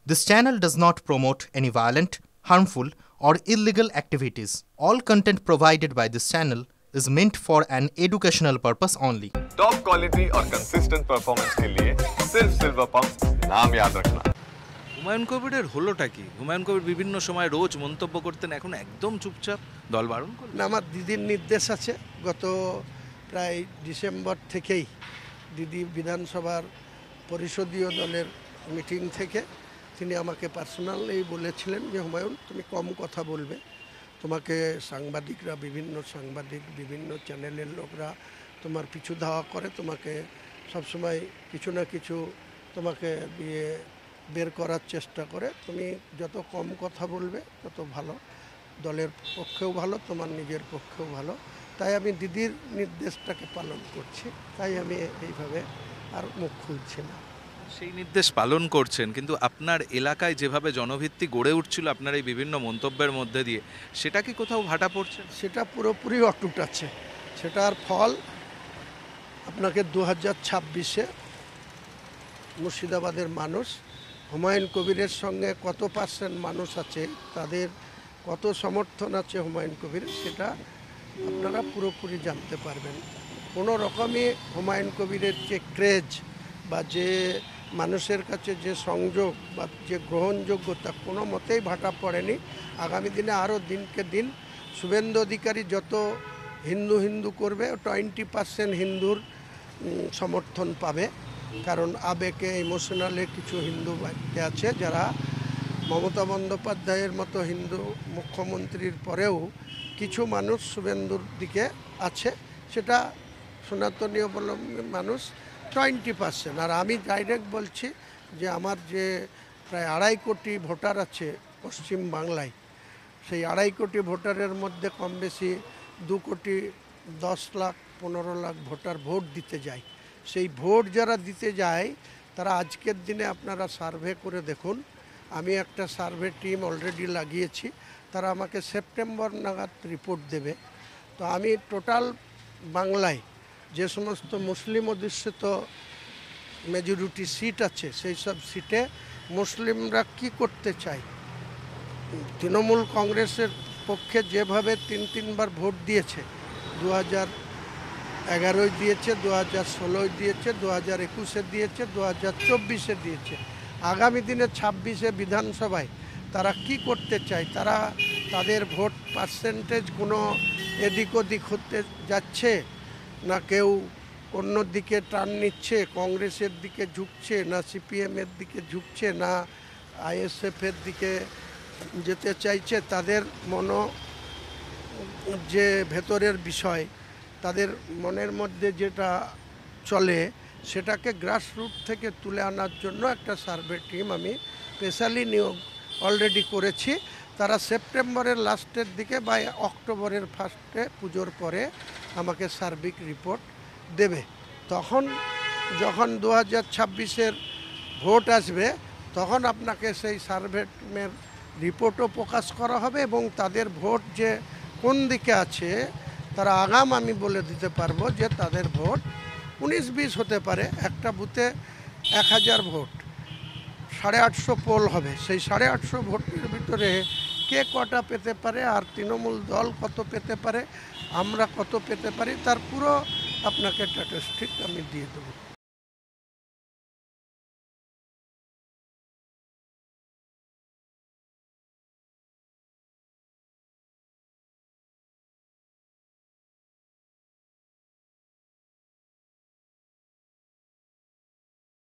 This channel does not promote any violent, harmful, or illegal activities. All content provided by this channel is meant for an educational purpose only. Top quality और consistent performance के लिए सिर्फ silver pump नाम याद रखना। হুমায়ুন কবিরের হলোটা কি? হুমায়ুন কবির বিভিন্ন সময় রোজ মন্তব্য করতেন, এখন একদম চুপচাপ, দল বারণ করলেন। না, আমার দিদির নির্দেশ আছে গত প্রায় ডিসেম্বর থেকেই দিদি বিধানসভার পরিষদীয় দলের মিটিং থেকে তিনি আমাকে পার্সোনালি বলেছিলেন যে হুমায়ুন, তুমি কম কথা বলবে, তোমাকে সাংবাদিকরা, বিভিন্ন সাংবাদিক, বিভিন্ন চ্যানেলের লোকরা তোমার পিছু ধাওয়া করে, তোমাকে সবসময় কিছু না কিছু তোমাকে দিয়ে বের করার চেষ্টা করে। তুমি যত কম কথা বলবে তত ভালো, দলের পক্ষেও ভালো, তোমার নিজের পক্ষেও ভালো। তাই আমি দিদির নির্দেশটাকে পালন করছি, তাই আমি এইভাবে আর মুখ খুলছি না। সেই নির্দেশ পালন করছেন, কিন্তু আপনার এলাকায় যেভাবে জনভিত্তি গড়ে উঠছিল আপনার এই বিভিন্ন মন্তব্যের মধ্যে দিয়ে, সেটা কি কোথাও ভাটা পড়ছে? সেটা পুরোপুরি অটুট আছে। সেটার ফল আপনাকে 2026-এ মুর্শিদাবাদের মানুষ, হুমায়ুন কবিরের সঙ্গে কত পার্সেন্ট মানুষ আছে, তাদের কত সমর্থন আছে হুমায়ুন কবির, সেটা আপনারা পুরোপুরি জানতে পারবেন। কোনো রকমই হুমায়ুন কবিরের যে ক্রেজ বা যে মানুষের কাছে যে সংযোগ বা যে গ্রহণযোগ্যতা কোনো মতেই ভাটা পড়েনি। আগামী দিনে আরও দিনকে দিন শুভেন্দু অধিকারী যত হিন্দু হিন্দু করবে, 20% হিন্দুর সমর্থন পাবে। কারণ আবেগে, ইমোশনালে কিছু হিন্দু বাড়িতে আছে যারা মমতা বন্দ্যোপাধ্যায়ের মতো হিন্দু মুখ্যমন্ত্রীর পরেও কিছু মানুষ শুভেন্দুর দিকে আছে, সেটা সনাতনী অবলম্বী মানুষ 20%। আর আমি ডাইরেক্ট বলছি যে আমার যে প্রায় 2.5 কোটি ভোটার আছে পশ্চিম বাংলায়, সেই 2.5 কোটি ভোটারের মধ্যে কম বেশি 2 কোটি 10 লাখ 15 লাখ ভোটার ভোট দিতে যায়। সেই ভোট যারা দিতে যায় তারা আজকের দিনে আপনারা সার্ভে করে দেখুন। আমি একটা সার্ভে টিম অলরেডি লাগিয়েছি, তারা আমাকে সেপ্টেম্বর নাগাদ রিপোর্ট দেবে। তো আমি টোটাল বাংলায় যে সমস্ত মুসলিম অধ্যুষিত মেজরিটি সিট আছে, সেই সব সিটে মুসলিমরা কি করতে চায়, তৃণমূল কংগ্রেসের পক্ষে যেভাবে 3বার ভোট দিয়েছে, 2011 দিয়েছে, 2016 দিয়েছে, 2021 দিয়েছে, 2024 দিয়েছে, আগামী দিনে 26 বিধানসভায় তারা কি করতে চায়, তারা তাদের ভোট পার্সেন্টেজ কোনো এদিক ওদিক হতে যাচ্ছে না, কেউ অন্য দিকে টান নিচ্ছে, কংগ্রেসের দিকে ঝুঁকছে না, সিপিএমের দিকে ঝুঁকছে না, আইএসএফের দিকে যেতে চাইছে, তাদের যে ভেতরের বিষয়, তাদের মনের মধ্যে যেটা চলে, সেটাকে গ্রাসরুট থেকে তুলে আনার জন্য একটা সার্ভে টিম আমি স্পেশালি নিয়োগ অলরেডি করেছি। তারা সেপ্টেম্বরের লাস্টের দিকে বা অক্টোবরের ফার্স্টে, পুজোর পরে আমাকে সার্বিক রিপোর্ট দেবে। তখন যখন 2026-এর ভোট আসবে, তখন আপনাকে সেই সার্ভে টিমের রিপোর্টও প্রকাশ করা হবে এবং তাদের ভোট যে কোন দিকে আছে তারা আগাম আমি বলে দিতে পারবো যে তাদের ভোট 19-20 হতে পারে। একটা বুথে 1000 ভোট, 850 পোল হবে। সেই 850 ভোটের ভিতরে কে কটা পেতে পারে, আর তৃণমূল দল কত পেতে পারে, আমরা কত পেতে পারি, তার পুরো আপনাকে স্ট্যাটিস্টিক আমি দিয়ে দেবো।